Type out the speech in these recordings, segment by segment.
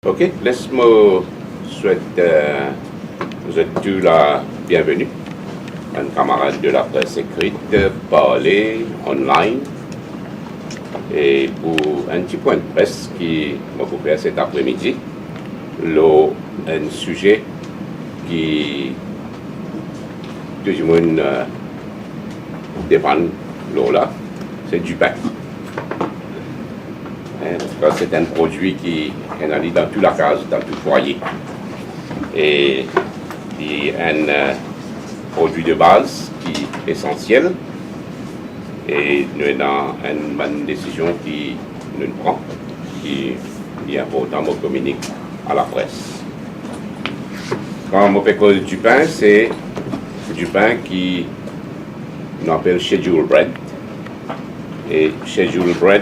Ok, laisse-moi souhaiter vous êtes tous la bienvenue. Un camarade de la presse écrite, parler online. Et pour un petit point de presse qui m'a coupé cet après-midi, un sujet qui tout le monde dépend là, c'est du pain. En tout cas, c'est un produit qui est allé dans toute la case, dans tout foyer. Et il y a un produit de base qui est essentiel. Et nous avons une décision qui nous prend, qui est important de communiquer à la presse. Quand on fait cause du pain, c'est du pain qui on appelle schedule bread. Et schedule bread,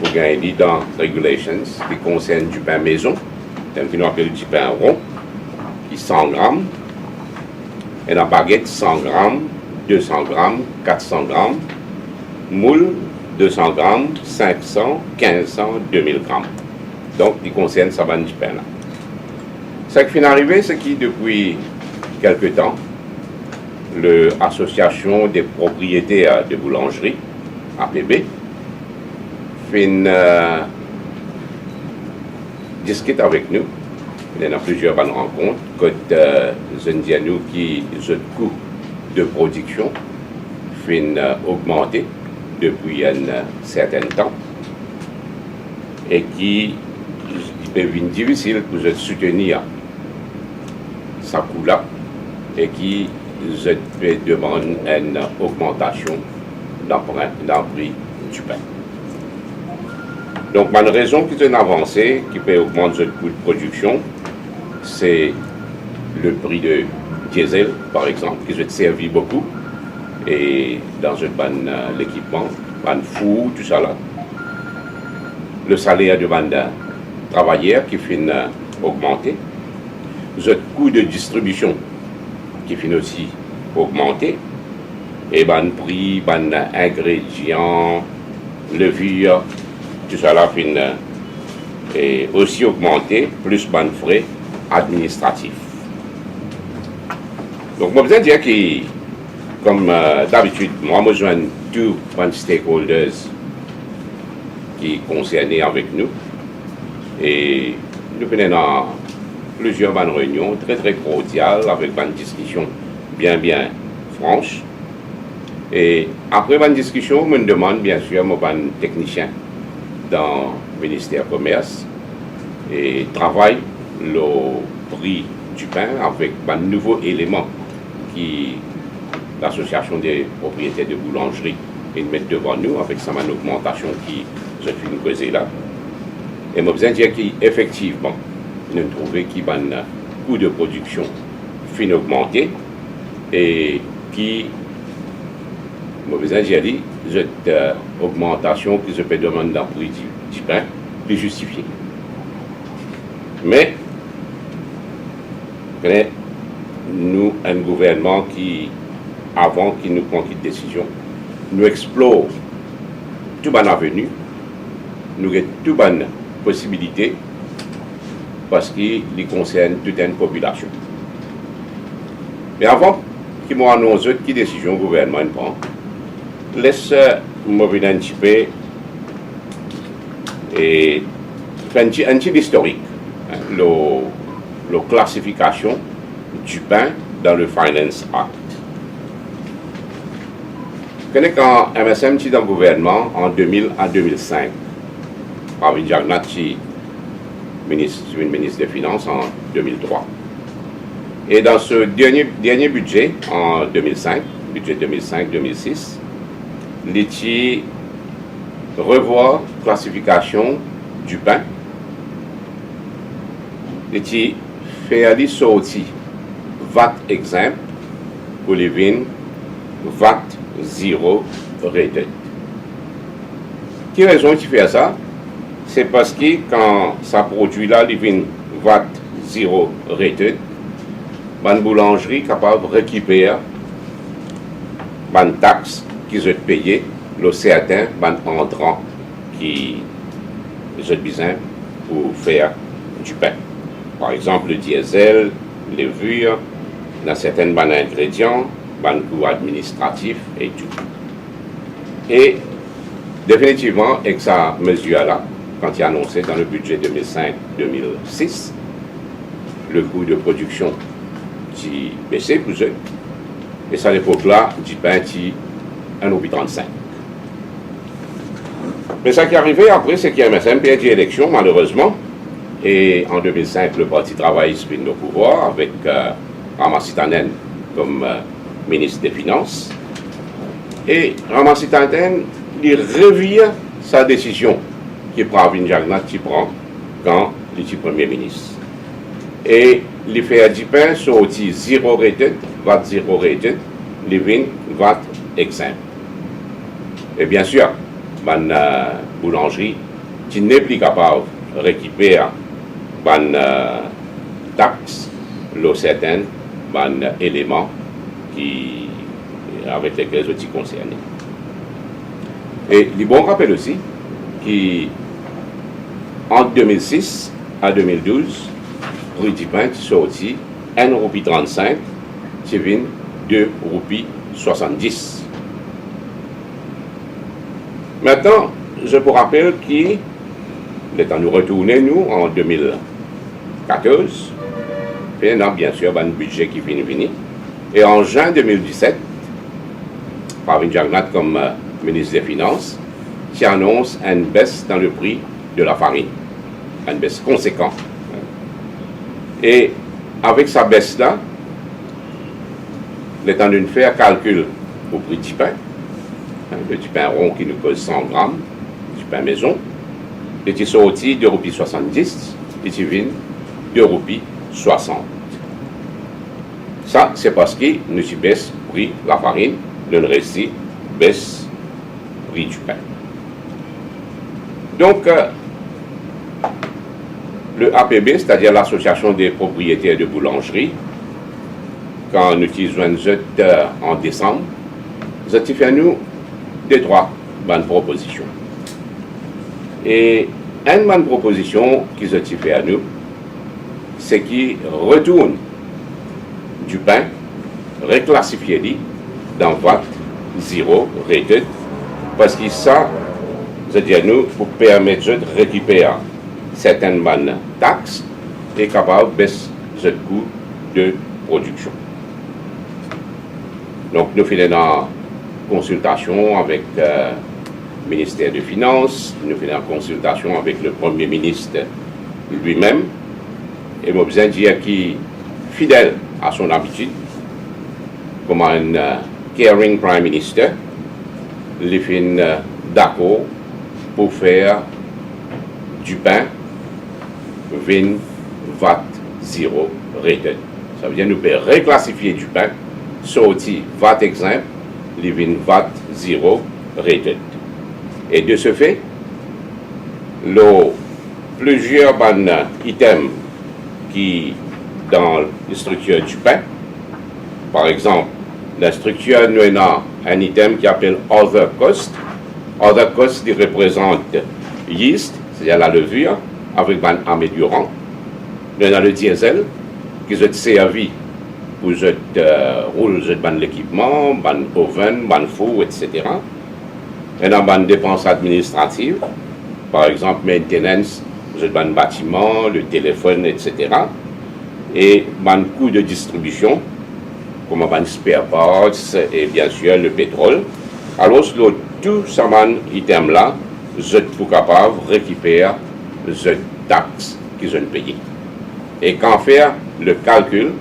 vous gagnez dans regulations qui concernent du pain maison, qu'on appelle du pain rond, qui 100 grammes, et la baguette 100 grammes, 200 grammes, 400 grammes, moule 200 grammes, 500, 1500, 2000 grammes. Donc, il concerne sa bande du pain là. Ce qui est arrivé, c'est que depuis quelque temps, l'Association des propriétaires de boulangerie, APB, discute avec nous. Il y a plusieurs bonnes rencontres. Quand nous qui le coût de production augmenté depuis un certain temps et qui peut être difficile pour soutenir ce coût-là et qui peut demander une augmentation dans le prix du pain. Donc, une raison qui est une avancée qui peut augmenter le coût de production, c'est le prix de diesel, par exemple, qui se servi beaucoup, et dans l'équipement, un four, tout ça là. Le salaire de travailleurs qui finit augmenter, le coût de distribution qui finit aussi augmenter, et prix, ingrédients, levure, tout ça là finit aussi augmenter, plus frais administratifs. Donc, moi, je veux dire que, comme d'habitude, moi, je joins tous les stakeholders qui sont concernés avec nous. Et nous venons plusieurs bonnes réunions, très, très cordiales, avec une discussion bien franche. Et après une discussion, je me demande, bien sûr, moi, un technicien dans le ministère du Commerce et travaille le prix du pain avec un nouveau élément qui l'association des propriétaires de boulangerie met devant nous avec sa augmentation qui se fait une causée là. Et moi, je veux dire qu'effectivement, nous trouvons qu'il y a un coût de production fin augmenté et qui, moi, je veux dire, cette augmentation qui se peut demander dans le prix du pain est justifiée. Mais, nous, un gouvernement qui, avant qu'il nous prenne une décision, nous explore toute bonne avenue, nous avons toute bonne possibilité parce qu'il concerne toute une population. Mais avant qu'il m'annonce quelle décision le gouvernement prend, laisse-moi venir un petit peu et faire un petit historique. La classification du pain dans le Finance Act. Quand MSM était dans le gouvernement en 2000 à 2005, avec Jacques Natchi, ministre des Finances en 2003. Et dans ce dernier budget en 2005, budget 2005-2006, l'ITI revoit classification du pain. L'ITI fait aller sortir VAT exempt pour les vins, VAT zéro rated. Quelle raison tu fais ça? C'est parce que quand ça produit là, les vins VAT zéro rated, une boulangerie capable de récupérer une taxe qu'ils ont payée, le certain entrant qui je besoin pour faire du pain. Par exemple, le diesel, levure, dans certains ingrédients, coûts administratifs et tout. Et définitivement, avec sa mesure-là, quand il a annoncé dans le budget 2005-2006, le coût de production qui baissait pour eux, et à l'époque-là, du pain qui 1,35 €. Mais ça qui est arrivé après, c'est qu'il y a MSM perdu l'élection, malheureusement. Et en 2005, le Parti travailliste vient au pouvoir avec Ramassi Tanen comme ministre des Finances. Et Ramassi Tanen, il revient sa décision qui prend Jagnat qui prend quand il est Premier ministre. Et il fait du pain sorti 0 rated, VAT 0 rated, il vient VAT exempt. Et bien sûr, une boulangerie qui n'est plus capable de récupérer une taxe, certains éléments avec lesquels je suis concerné. Et il bon rappel aussi qu'entre 2006 à 2012, prix du pain qui sorti 1,35 €, qui vient 2,70 €. Maintenant, je vous rappelle qu'il est à nous retourner, nous, en 2014, et on a bien sûr un budget qui finit. Et en juin 2017, Pravin Jagnat comme ministre des Finances, qui annonce une baisse dans le prix de la farine, une baisse conséquente. Et avec sa baisse-là, il est en train de faire calcul au prix du pain, le du pain rond qui nous coûte 100 grammes, du pain maison, et qui sorti 2,70 € et qui vient 2,60 €. Ça, c'est parce que nous baisse le prix de la farine, le reste baisse le prix du pain. Donc, le APB, c'est-à-dire l'Association des propriétaires de boulangerie, quand nous utilisons en décembre, nous avons fait nous des 3 bonnes propositions. Et une bonne proposition qu'ils ont fait à nous, c'est qu'ils retournent du pain reclassifié dans VAT 0 rated, parce que ça, c'est-à-dire nous, pour permettre de récupérer certaines bonnes taxes et capable de baisser le coût de production. Donc nous faisons une consultation avec le ministère des Finances, nous faisons une consultation avec le Premier ministre lui-même, et moi besoin de dire qu'il est fidèle à son habitude, comme un caring Prime Minister, il est d'accord pour faire du pain 20 VAT 0 rated. Ça veut dire nous pouvons reclassifier du pain, sorti VAT exempt, les 20 VAT 0 rated. Et de ce fait, plusieurs items qui dans la structure du pain, par exemple, la structure nous a un item qui s'appelle Other Cost. Other Cost qui représente yeast, c'est-à-dire la levure, avec un améliorant. Nous avons le diesel qui est servi pour rouler l'équipement, oven, four, etc. Nous avons une dépense administrative, par exemple, maintenance, bâtiment, le téléphone, etc. Et un coût de distribution, comme un spare parts et bien sûr le pétrole. Alors, tout ce item-là, vous êtes capable de récupérer les taxes qu'ils ont payées. Et quand faire le calcul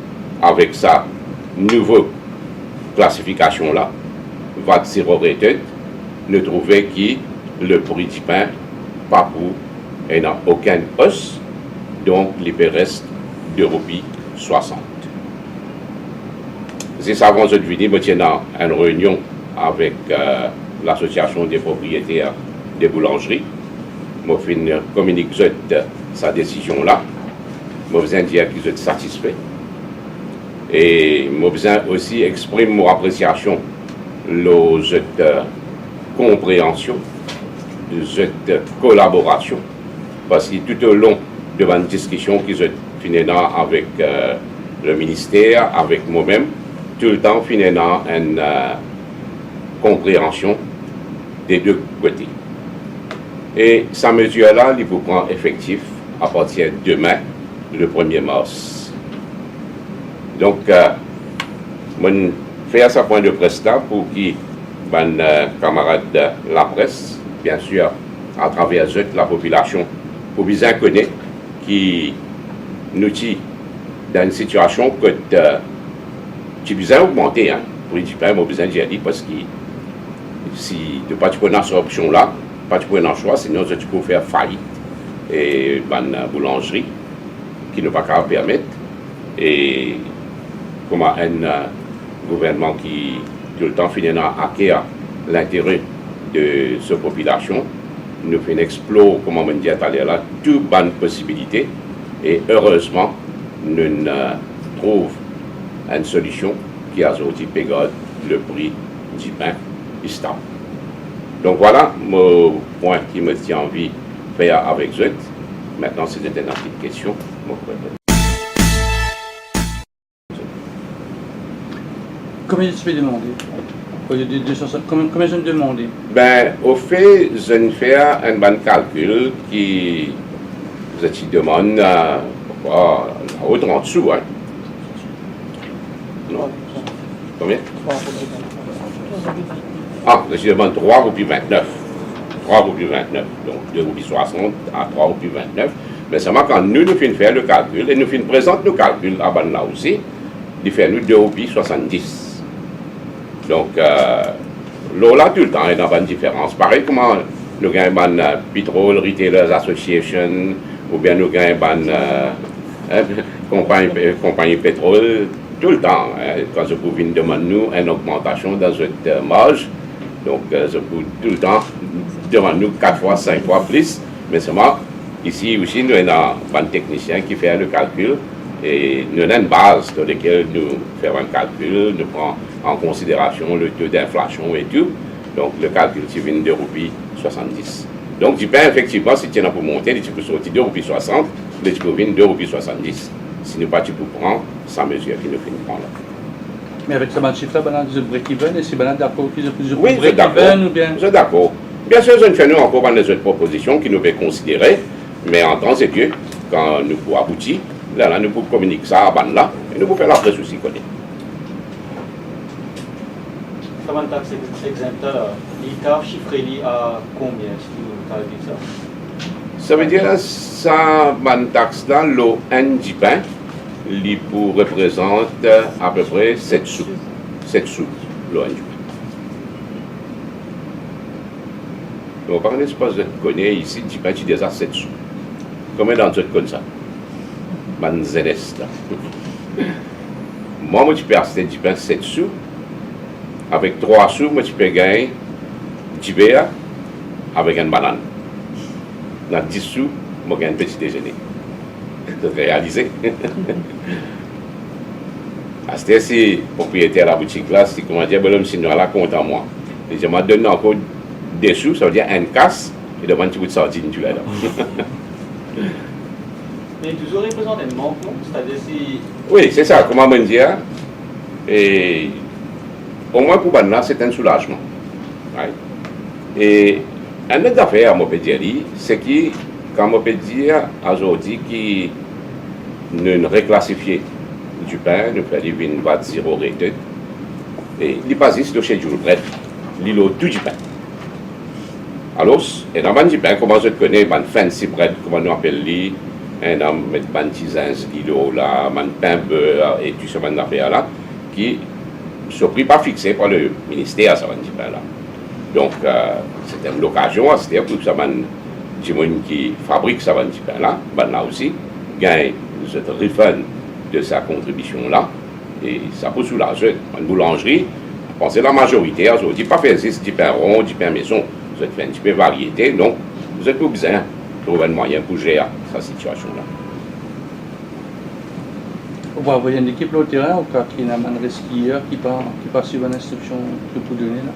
avec sa nouvelle classification-là, VAT 0 rated, nous trouvons que le prix du pain, pas pour, et n'a aucune hausse, donc il reste 2,60 €. C'est ça avant cette vidéo, nous tenons une réunion avec l'association des propriétaires des boulangeries. Je communique sa décision-là. Je besoin dire qu'ils sont satisfaits. Et je besoin aussi exprimer mon appréciation, cette compréhension, cette collaboration parce que tout au long de la discussion qui se finit avec le ministère, avec moi-même, tout le temps finit dans une compréhension des deux côtés. Et sa mesure-là, il vous prend effectif à partir de demain, le 1er mars. Donc, je fais ce point de presse là pour que mes camarades de la presse, bien sûr, à travers eux, la population, pour bien connaître qui nous dit dans une situation que tu as besoin d'augmenter, hein, pour dire, ben, besoin de dire, parce que si tu n'as pas cette option-là, pas de choix, sinon tu peux faire faillite et une boulangerie qui ne va pas permettre. Et comme un gouvernement qui tout le temps finit à acquérir l'intérêt de cette population, nous fait explorer, comme on dit tout à l'heure, toutes bonnes possibilités. Et heureusement, nous trouvons une solution qui a aujourd'hui payé le prix du pain stable. Donc voilà mon point qui me tient envie de faire avec vous. Maintenant, c'est une petite question. Combien tu peux demander? Combien je me demande? Ben, au fait, je ne fais un bon calcul qui je te demande autre en dessous. Hein. Non. Combien? Ah, je demande 3 roupies 29. 3 roupies 29. Donc 2 roupies 60 à 3 roupies 29. Mais seulement quand nous finissons faire le calcul, et nous finissons présenter nos calculs à là aussi, il fait nous 2 roupies 70. Donc, là, tout le temps, il y a une différence. Pareil, comment nous avons une Petrol Retailers Association, ou bien nous avons une compagnie pétrole, tout le temps. Hein, quand je peux venir demander nous une augmentation dans cette marge, donc je peux tout le temps demander nous 4 fois, 5 fois plus. Mais seulement, ici aussi, nous avons un technicien qui fait le calcul. Et nous avons une base dans laquelle nous faisons un calcul, nous prenons en considération le taux d'inflation et tout. Donc le calcul, c'est 22 roupies 70. Donc du pain, effectivement, si tu en as pour monter, tu peux sortir 2 roupies 60, mais tu peux venir 2 roupies 70. Si nous pas, tu peux prendre sans mesure qui nous fait prendre. Mais avec ce chiffre-là, je break-even, et c'est d'accord qu'ils ont plusieurs oui, break-even ou bien? Je suis d'accord. Bien sûr, je ne fais encore pas des autres propositions qui nous peuvent considérer, mais en temps et lieu, quand nous pouvons aboutir, là, nous pouvons communiquer ça à bande là, et nous pouvons faire la presse aussi connaître. Comment taxe exempteur, l'ITA chiffré à combien, si tu as dit ça? Ça veut dire que ça, bonne taxe là, l'eau du pain, il représente à peu près 7 sous. 7 sous, l'eau du pain. Donc, par exemple, je connais ici, du pain, tu déjà 7 sous. Combien d'entre eux comme ça? Bonne ZS là. Moi, je peux acheter du pain 7 sous. Avec 3 sous, moi, tu peux gagner du beurre avec une banane. Dans 10 sous, moi, je gagne un petit déjeuner. C'est réalisé. C'est si propriétaire de la boutique là, si comment dire, l'homme signe là, compte en moi. Et je m'en donne encore des sous, ça veut dire un casse, et devant un petit bout de sardine, tu l'as là. Mais toujours représente un manquement, c'est-à-dire si. Oui, c'est ça, comment me dire. Et au moins pour là, c'est un soulagement. Ouais. Et un autre affaire, moi, peux dire, c'est que, quand on peut dire aujourd'hui que nous réclassifions du pain, nous faisons une boîte zéro rated, et il passe ici chez Jules Brett, il a tout du pain. Alors, et dans le pain, comment je connais, un fancy bread, comment on appelle lui, un homme met un tisane, l'îlot là, un pain beurre et tout ce genre d'affaires là, qui ne sont pas fixés par le ministère, ça va dire pain là. Donc, c'était une occasion, c'était pour ça, du monde qui fabrique ça va dire pain là, ben là aussi, gagne ce refund de sa contribution là, et ça peut soulager. Une boulangerie, je pense que la majorité, aujourd'hui, pas faire du pain rond, du pain maison. Vous êtes fait un petit peu de variété, donc vous êtes besoin de trouver un moyen pour gérer cette situation-là. On va envoyer une équipe au terrain au cas qu'il y a un skieur qui part suivre une instruction que vous donnez là.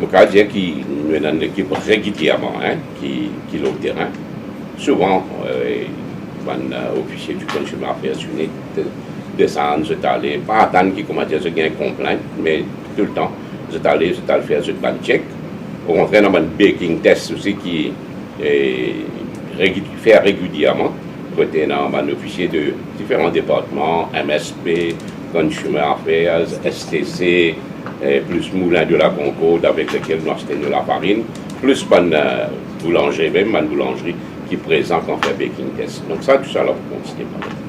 Je peux dire qu'il y a une équipe régulièrement qui est au terrain souvent, un officier du Consumer Affairs Unit descend, je t'allais, pas attendre qu'il commence à faire un complaint, mais tout le temps, je t'allais faire ce ban check. Au contraire, on a un baking test aussi qui est fait régulièrement. Côté un officier de différents départements, MSP, Consumer Affairs, STC, plus Moulin de la Concorde avec lequel nous achetons la farine, plus boulanger, même une boulangerie qui présente en fait baking test. Donc ça, tout ça, là, vous continuez par là.